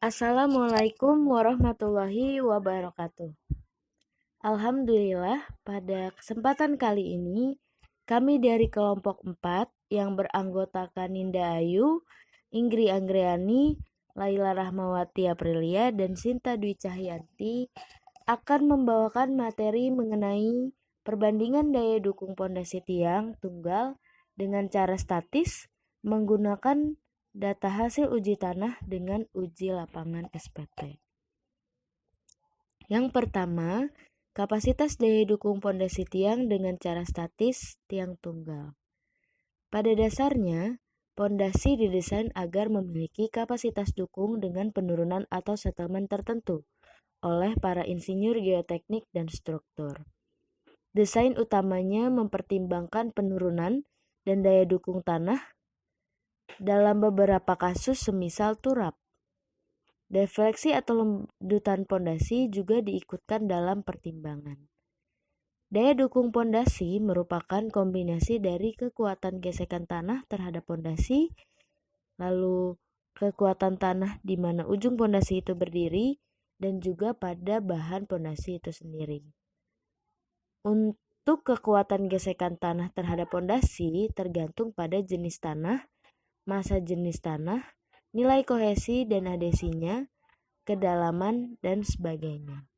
Assalamualaikum warahmatullahi wabarakatuh. Alhamdulillah, pada kesempatan kali ini, kami dari kelompok 4 yang beranggotakan Ninda Ayu, Inggri Anggriani, Laila Rahmawati Aprilia, dan Sinta Dwi Cahyanti akan membawakan materi mengenai perbandingan daya dukung pondasi tiang tunggal dengan cara statis menggunakan data hasil uji tanah dengan uji lapangan SPT. Yang pertama, kapasitas daya dukung pondasi tiang dengan cara statis tiang tunggal. Pada dasarnya, pondasi didesain agar memiliki kapasitas dukung dengan penurunan atau settlement tertentu oleh para insinyur geoteknik dan struktur. Desain utamanya mempertimbangkan penurunan dan daya dukung tanah dalam beberapa kasus semisal turap. Defleksi atau lembutan pondasi juga diikutkan dalam pertimbangan. Daya dukung pondasi merupakan kombinasi dari kekuatan gesekan tanah terhadap pondasi, lalu kekuatan tanah di mana ujung pondasi itu berdiri, dan juga pada bahan pondasi itu sendiri. Untuk kekuatan gesekan tanah terhadap pondasi tergantung pada jenis tanah, massa jenis tanah, nilai kohesi dan adhesinya, kedalaman, dan sebagainya.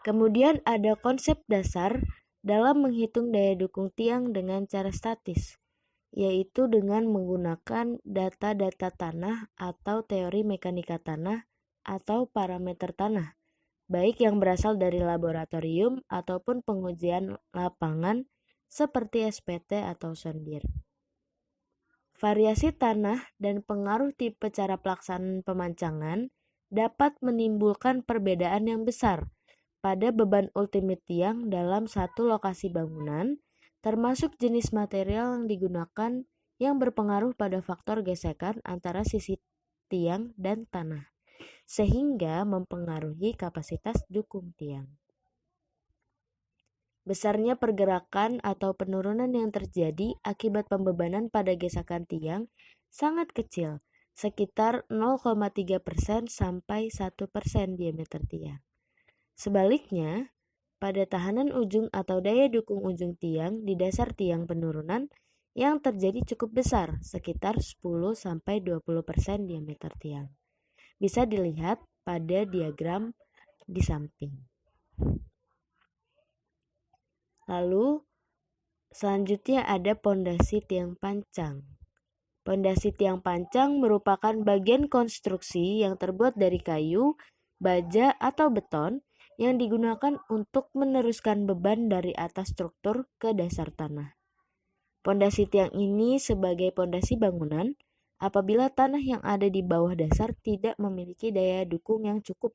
Kemudian ada konsep dasar dalam menghitung daya dukung tiang dengan cara statis, yaitu dengan menggunakan data-data tanah atau teori mekanika tanah atau parameter tanah, baik yang berasal dari laboratorium ataupun pengujian lapangan seperti SPT atau sondir. Variasi tanah dan pengaruh tipe cara pelaksanaan pemancangan dapat menimbulkan perbedaan yang besar pada beban ultimate tiang dalam satu lokasi bangunan, termasuk jenis material yang digunakan yang berpengaruh pada faktor gesekan antara sisi tiang dan tanah, sehingga mempengaruhi kapasitas dukung tiang. Besarnya pergerakan atau penurunan yang terjadi akibat pembebanan pada gesekan tiang sangat kecil, sekitar 0,3% sampai 1% diameter tiang. Sebaliknya, pada tahanan ujung atau daya dukung ujung tiang di dasar tiang penurunan yang terjadi cukup besar, sekitar 10-20% diameter tiang. Bisa dilihat pada diagram di samping. Lalu, selanjutnya ada pondasi tiang pancang. Pondasi tiang pancang merupakan bagian konstruksi yang terbuat dari kayu, baja, atau beton yang digunakan untuk meneruskan beban dari atas struktur ke dasar tanah. Pondasi tiang ini sebagai pondasi bangunan apabila tanah yang ada di bawah dasar tidak memiliki daya dukung yang cukup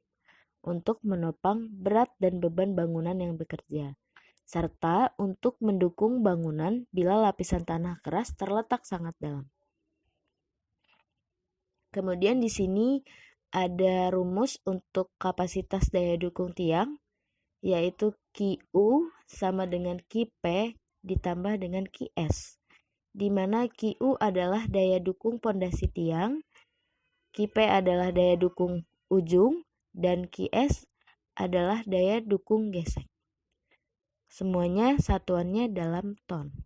untuk menopang berat dan beban bangunan yang bekerja, serta untuk mendukung bangunan bila lapisan tanah keras terletak sangat dalam. Kemudian di sini ada rumus untuk kapasitas daya dukung tiang, yaitu QU sama dengan QP ditambah dengan QS, di mana QU adalah daya dukung pondasi tiang, QP adalah daya dukung ujung, dan QS adalah daya dukung gesek. Semuanya satuannya dalam ton.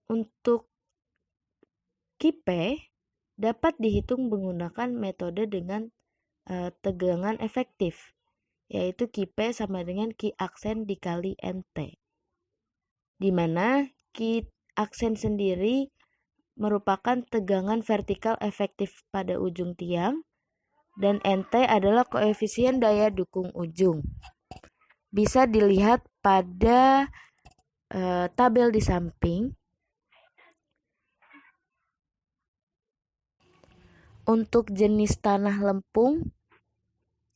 Untuk QP dapat dihitung menggunakan metode dengan tegangan efektif, yaitu QP sama dengan Q aksen dikali NT, di mana Q aksen sendiri merupakan tegangan vertikal efektif pada ujung tiang, dan NT adalah koefisien daya dukung ujung. Bisa dilihat pada tabel di samping. Untuk jenis tanah lempung,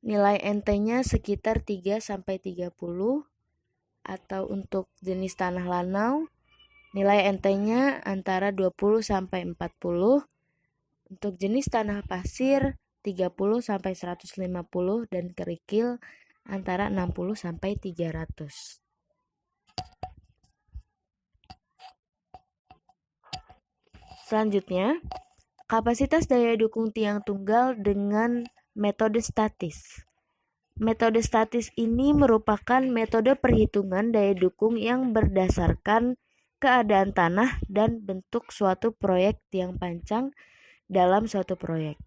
nilai NT-nya sekitar 3-30, atau untuk jenis tanah lanau, nilai NT-nya antara 20-40. Untuk jenis tanah pasir 30-150 dan kerikil antara 60-300. Selanjutnya, Kapasitas daya dukung tiang tunggal dengan metode statis. Metode statis ini merupakan metode perhitungan daya dukung yang berdasarkan keadaan tanah dan bentuk suatu proyek tiang pancang dalam suatu proyek.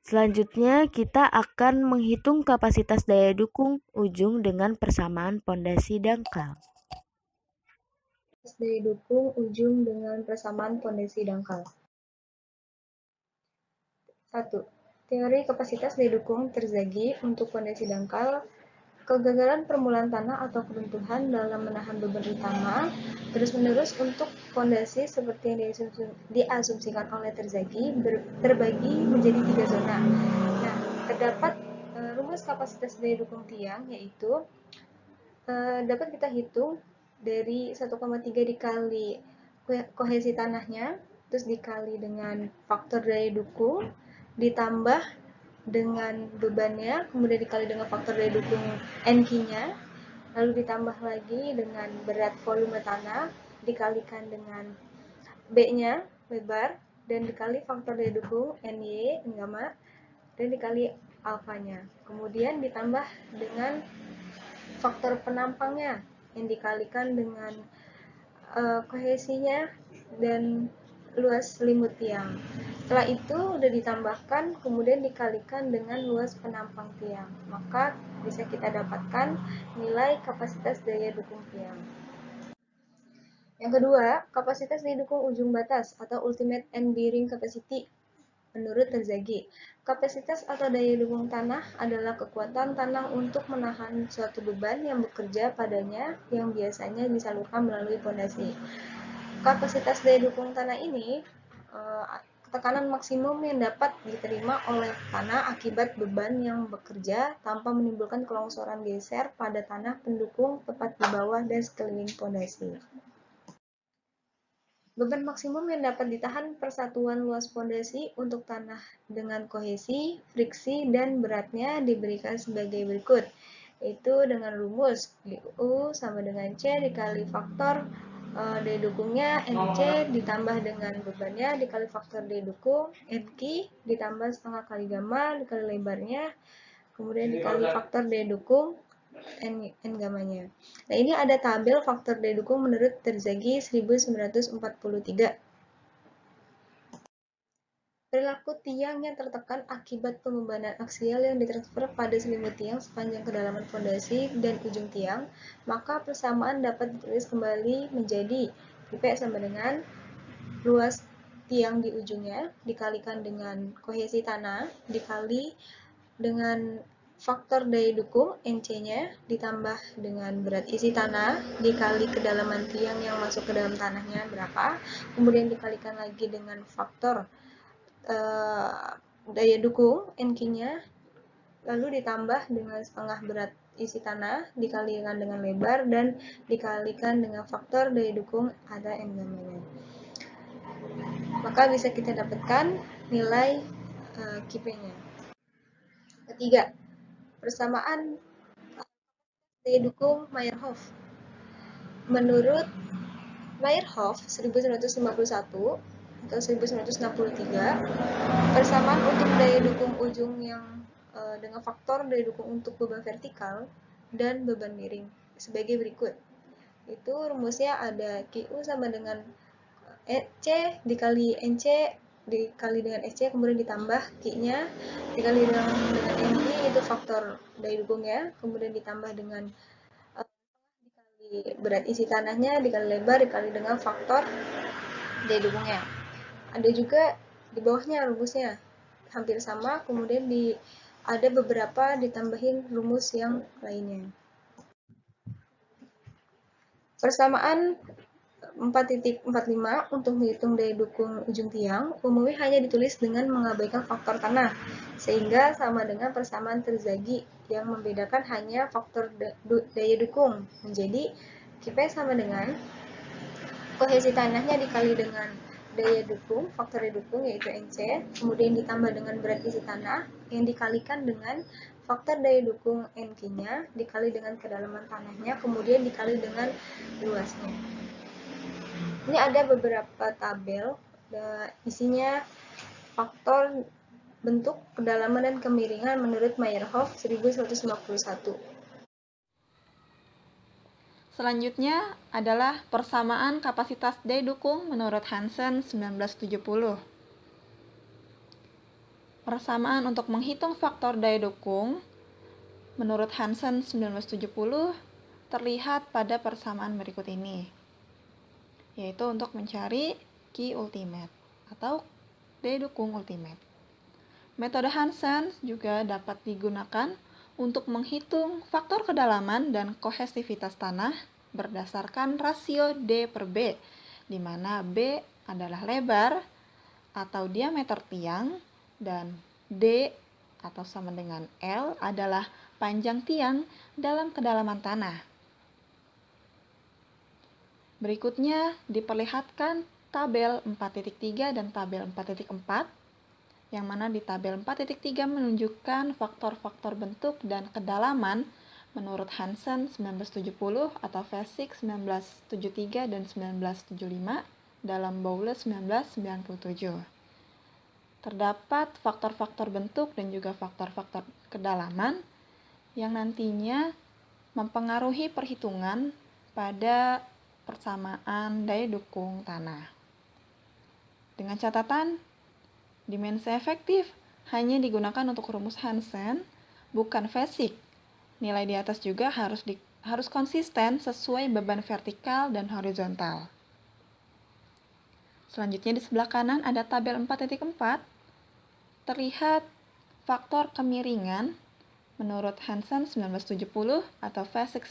Selanjutnya, kita akan menghitung kapasitas daya dukung ujung dengan persamaan pondasi dangkal. Daya dukung ujung dengan persamaan pondasi dangkal. 1. Teori kapasitas daya dukung Terzaghi untuk pondasi dangkal. Kegagalan permulaan tanah atau keruntuhan dalam menahan beban utama terus-menerus untuk pondasi seperti yang diasumsikan oleh Terzaghi terbagi menjadi 3 zona. Nah, terdapat rumus kapasitas daya dukung tiang, yaitu dapat kita hitung dari 1,3 dikali kohesi tanahnya, terus dikali dengan faktor daya dukung, ditambah dengan bebannya, kemudian dikali dengan faktor daya dukung NQ-nya, lalu ditambah lagi dengan berat volume tanah, dikalikan dengan B-nya, lebar, dan dikali faktor daya dukung NY, gamma, dan dikali alfanya. Kemudian ditambah dengan faktor penampangnya yang dikalikan dengan kohesinya dan luas selimut tiang. Setelah itu udah ditambahkan, kemudian dikalikan dengan luas penampang tiang, maka bisa kita dapatkan nilai kapasitas daya dukung tiang. Yang kedua, kapasitas daya dukung ujung batas atau ultimate end bearing capacity. Menurut Terzaghi, kapasitas atau daya dukung tanah adalah kekuatan tanah untuk menahan suatu beban yang bekerja padanya yang biasanya disalurkan melalui pondasi. Kapasitas daya dukung tanah ini tekanan maksimum yang dapat diterima oleh tanah akibat beban yang bekerja tanpa menimbulkan kelongsoran geser pada tanah pendukung tepat di bawah dan sekeliling pondasi. Beban maksimum yang dapat ditahan persatuan luas pondasi untuk tanah dengan kohesi, friksi, dan beratnya diberikan sebagai berikut, yaitu dengan rumus U sama dengan C dikali faktor daya dukungnya NC ditambah dengan bebannya dikali faktor daya dukung NQ ditambah setengah kali gamma dikali lebarnya, kemudian dikali faktor daya dukung N gamanya. Nah, ini ada tabel faktor daya dukung menurut Terzaghi 1943. Perilaku tiang yang tertekan akibat pembebanan aksial yang ditransfer pada selimut tiang sepanjang kedalaman fondasi dan ujung tiang, maka persamaan dapat ditulis kembali menjadi P sama dengan luas tiang di ujungnya dikalikan dengan kohesi tanah dikali dengan faktor daya dukung NC-nya ditambah dengan berat isi tanah dikali kedalaman tiang yang masuk ke dalam tanahnya berapa, kemudian dikalikan lagi dengan faktor daya dukung NQ-nya, lalu ditambah dengan setengah berat isi tanah dikalikan dengan lebar dan dikalikan dengan faktor daya dukung ada N gamanya. Maka bisa kita dapatkan nilai KP-nya. Ketiga, persamaan daya dukung Meyerhof. Menurut Meyerhof 1951 atau 1963, persamaan untuk daya dukung ujung yang dengan faktor daya dukung untuk beban vertikal dan beban miring sebagai berikut. Itu rumusnya ada QU sama dengan C dikali NC dikali dengan SC kemudian ditambah Q-nya dikali dengan NQ itu faktor daya dukungnya, kemudian ditambah dengan dikali berat isi tanahnya dikali lebar dikali dengan faktor daya dukungnya. Ada juga di bawahnya rumusnya hampir sama, kemudian ada beberapa ditambahin rumus yang lainnya. Persamaan 4.45 untuk menghitung daya dukung ujung tiang umumnya hanya ditulis dengan mengabaikan faktor tanah, sehingga sama dengan persamaan Terzaghi yang membedakan hanya faktor daya dukung menjadi Kp sama dengan kohesi tanahnya dikali dengan daya dukung, faktor daya dukung yaitu NC, kemudian ditambah dengan berat isi tanah yang dikalikan dengan faktor daya dukung NQ-nya dikali dengan kedalaman tanahnya, kemudian dikali dengan luasnya. Ini ada beberapa tabel, isinya faktor bentuk, kedalaman, dan kemiringan menurut Meyerhof 1151. Selanjutnya adalah persamaan kapasitas daya dukung menurut Hansen 1970. Persamaan untuk menghitung faktor daya dukung menurut Hansen 1970 terlihat pada persamaan berikut ini, yaitu untuk mencari Q ultimate atau daya dukung ultimate. Metode Hansen juga dapat digunakan untuk menghitung faktor kedalaman dan kohesivitas tanah berdasarkan rasio D per B, di mana B adalah lebar atau diameter tiang dan D atau sama dengan L adalah panjang tiang dalam kedalaman tanah. Berikutnya diperlihatkan tabel 4.3 dan tabel 4.4, yang mana di tabel 4.3 menunjukkan faktor-faktor bentuk dan kedalaman menurut Hansen 1970 atau Vesic 1973 dan 1975 dalam Bowles 1997. Terdapat faktor-faktor bentuk dan juga faktor-faktor kedalaman yang nantinya mempengaruhi perhitungan pada persamaan daya dukung tanah. Dengan catatan, dimensi efektif hanya digunakan untuk rumus Hansen, bukan Vesic. Nilai di atas juga harus konsisten sesuai beban vertikal dan horizontal. Selanjutnya di sebelah kanan ada tabel 4.4. Terlihat faktor kemiringan menurut Hansen 1970 atau Vesic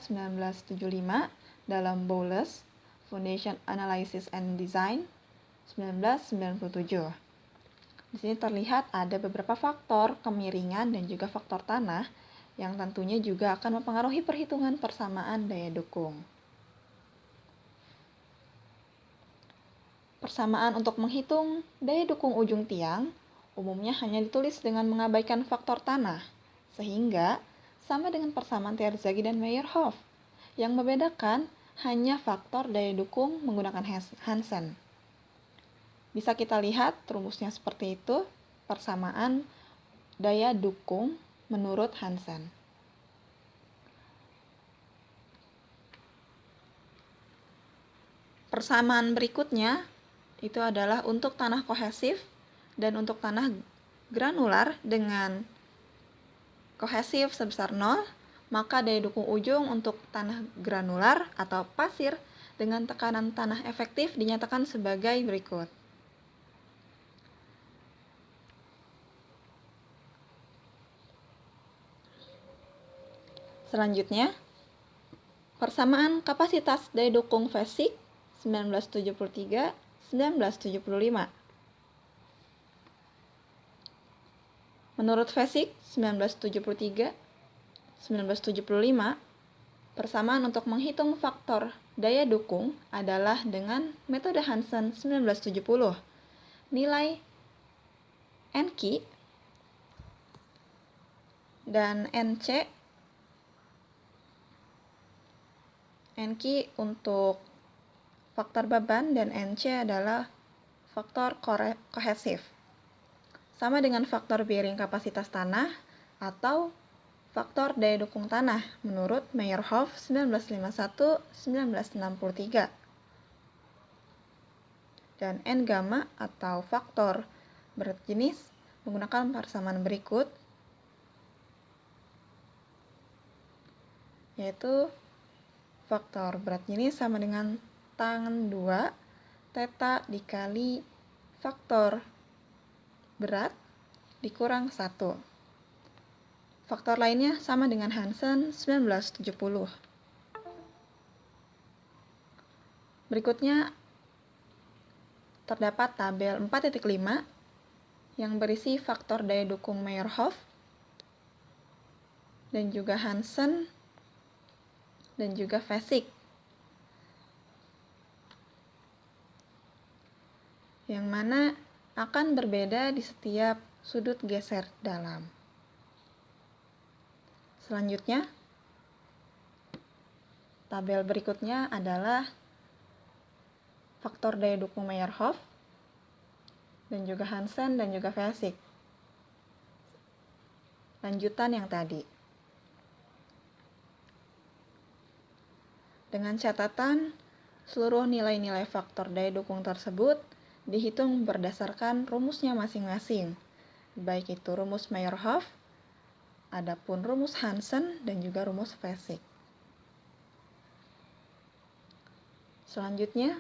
1973-1975 dalam Bowles Foundation Analysis and Design 1997. Di sini terlihat ada beberapa faktor kemiringan dan juga faktor tanah yang tentunya juga akan mempengaruhi perhitungan persamaan daya dukung. Persamaan untuk menghitung daya dukung ujung tiang umumnya hanya ditulis dengan mengabaikan faktor tanah, sehingga sama dengan persamaan Terzaghi dan Meyerhof. Yang membedakan hanya faktor daya dukung menggunakan Hansen. Bisa kita lihat rumusnya seperti itu, persamaan daya dukung menurut Hansen. Persamaan berikutnya itu adalah untuk tanah kohesif dan untuk tanah granular dengan kohesif sebesar 0, maka daya dukung ujung untuk tanah granular atau pasir dengan tekanan tanah efektif dinyatakan sebagai berikut. Selanjutnya, persamaan kapasitas daya dukung Vesic 1973-1975. Menurut Vesic 1973-1975, persamaan untuk menghitung faktor daya dukung adalah dengan metode Hansen 1970. Nilai NQ dan NC, NQ untuk faktor beban dan NC adalah faktor kohesif. Sama dengan faktor bearing kapasitas tanah atau faktor daya dukung tanah menurut Meyerhof 1951-1963. Dan N gamma atau faktor berat jenis menggunakan persamaan berikut, yaitu faktor berat jenis sama dengan tangan 2 theta dikali faktor berat dikurang 1. Faktor lainnya sama dengan Hansen 1970. Berikutnya terdapat tabel 4.5 yang berisi faktor daya dukung Meyerhof dan juga Hansen dan juga Vesic, yang mana akan berbeda di setiap sudut geser dalam. Selanjutnya, tabel berikutnya adalah faktor daya dukung Meyerhof, dan juga Hansen, dan juga Vesic. Lanjutan yang tadi. Dengan catatan, seluruh nilai-nilai faktor daya dukung tersebut dihitung berdasarkan rumusnya masing-masing, baik itu rumus Meyerhof, adapun rumus Hansen, dan juga rumus Vesic. Selanjutnya,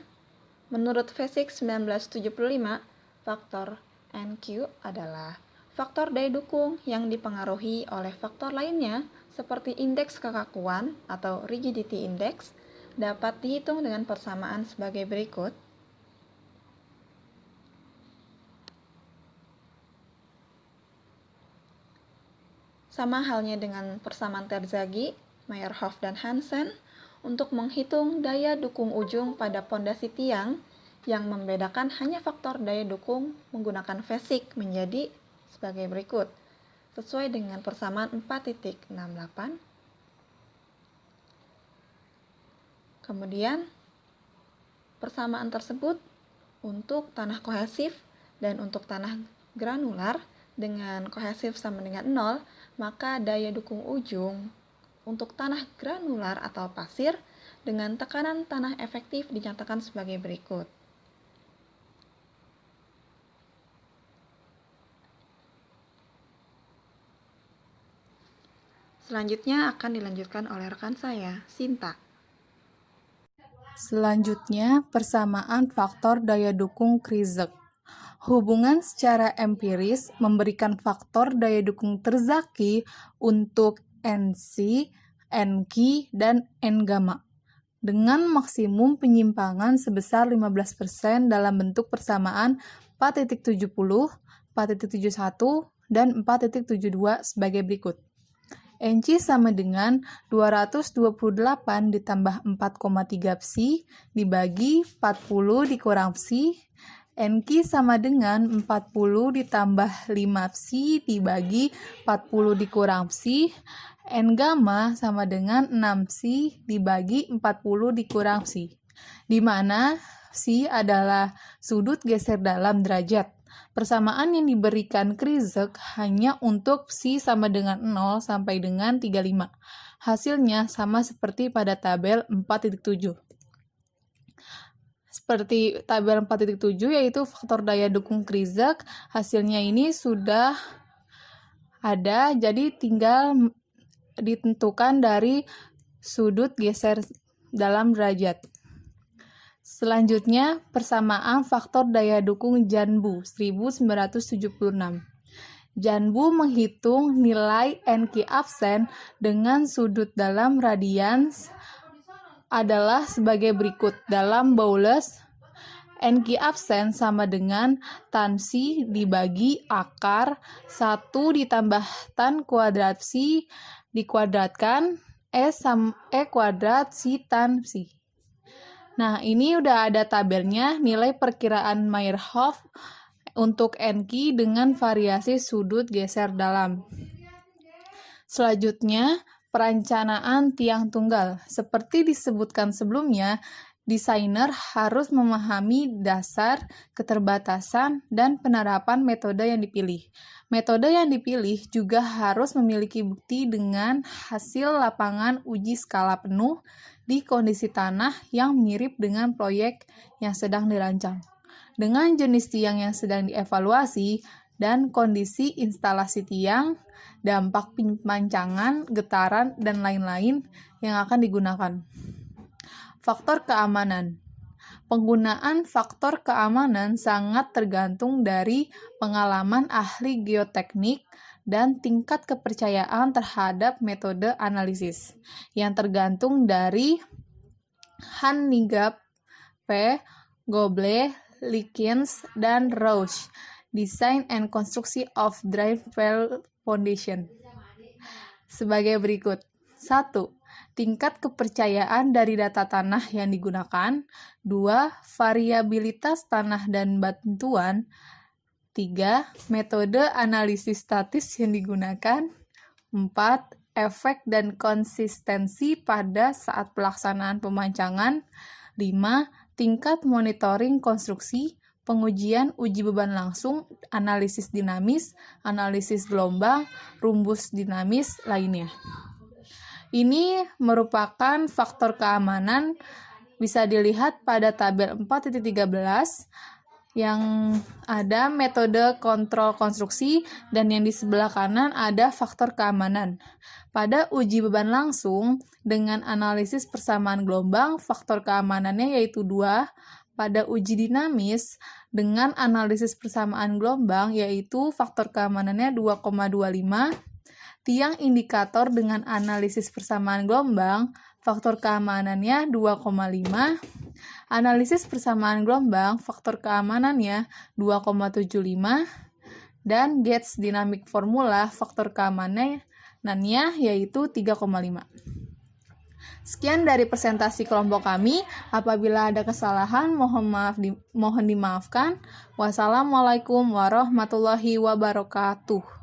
menurut Vesic 1975, faktor NQ adalah faktor daya dukung yang dipengaruhi oleh faktor lainnya seperti indeks kekakuan atau rigidity index dapat dihitung dengan persamaan sebagai berikut. Sama halnya dengan persamaan Terzaghi, Meyerhof, dan Hansen, untuk menghitung daya dukung ujung pada pondasi tiang yang membedakan hanya faktor daya dukung menggunakan Vesic menjadi sebagai berikut, sesuai dengan persamaan 4.68. Kemudian, persamaan tersebut untuk tanah kohesif dan untuk tanah granular dengan kohesif sama dengan 0, maka daya dukung ujung untuk tanah granular atau pasir dengan tekanan tanah efektif dinyatakan sebagai berikut. Selanjutnya akan dilanjutkan oleh rekan saya, Sinta. Selanjutnya, persamaan faktor daya dukung Krzyzak. Hubungan secara empiris memberikan faktor daya dukung Terzaghi untuk NC, NQ, dan N-gamma dengan maksimum penyimpangan sebesar 15% dalam bentuk persamaan 4.70, 4.71, dan 4.72 sebagai berikut. NC sama dengan 228 ditambah 4,3 psi dibagi 40 dikurang psi. NQ sama dengan 40 ditambah 5 psi dibagi 40 dikurang psi. N-gamma sama dengan 6 psi dibagi 40 dikurang psi, di mana psi adalah sudut geser dalam derajat. Persamaan yang diberikan Krzyzak hanya untuk psi sama dengan 0 sampai dengan 35. Hasilnya sama seperti pada tabel 4.7. Seperti tabel 4.7 yaitu faktor daya dukung Krzyzak, hasilnya ini sudah ada, jadi tinggal ditentukan dari sudut geser dalam derajat. Selanjutnya, persamaan faktor daya dukung Janbu 1976. Janbu menghitung nilai NQ absen dengan sudut dalam radians adalah sebagai berikut. Dalam Boulos, NQ absen sama dengan tan psi dibagi akar 1 ditambah tan kuadrat psi dikuadratkan E kuadrat psi tan psi. Nah, ini udah ada tabelnya nilai perkiraan Meyerhof untuk NQ dengan variasi sudut geser dalam. Selanjutnya, perencanaan tiang tunggal. Seperti disebutkan sebelumnya, desainer harus memahami dasar, keterbatasan, dan penerapan metode yang dipilih. Metode yang dipilih juga harus memiliki bukti dengan hasil lapangan uji skala penuh di kondisi tanah yang mirip dengan proyek yang sedang dirancang, dengan jenis tiang yang sedang dievaluasi, dan kondisi instalasi tiang, dampak pemancangan, getaran, dan lain-lain yang akan digunakan. Faktor keamanan. Penggunaan faktor keamanan sangat tergantung dari pengalaman ahli geoteknik dan tingkat kepercayaan terhadap metode analisis, yang tergantung dari Hannigaff, P. Goble, Likens, dan Rausch, Design and Construction of Dry Well Foundation. Sebagai berikut. 1. Tingkat kepercayaan dari data tanah yang digunakan. 2. Variabilitas tanah dan batuan. 3. Metode analisis statis yang digunakan. 4. Efek dan konsistensi pada saat pelaksanaan pemancangan. 5. tingkat monitoring konstruksi, pengujian uji beban langsung, analisis dinamis, analisis gelombang, rumus dinamis lainnya. Ini merupakan faktor keamanan, bisa dilihat pada tabel 4.13 yang ada metode kontrol konstruksi dan yang di sebelah kanan ada faktor keamanan. Pada uji beban langsung dengan analisis persamaan gelombang, faktor keamanannya yaitu 2. Pada uji dinamis dengan analisis persamaan gelombang yaitu faktor keamanannya 2,25. Tiang indikator dengan analisis persamaan gelombang, faktor keamanannya 2,5. Analisis persamaan gelombang, faktor keamanannya 2,75. Dan Gates Dynamic Formula, faktor keamanannya yaitu 3,5. Sekian dari presentasi kelompok kami. Apabila ada kesalahan, mohon dimaafkan. Wassalamualaikum warahmatullahi wabarakatuh.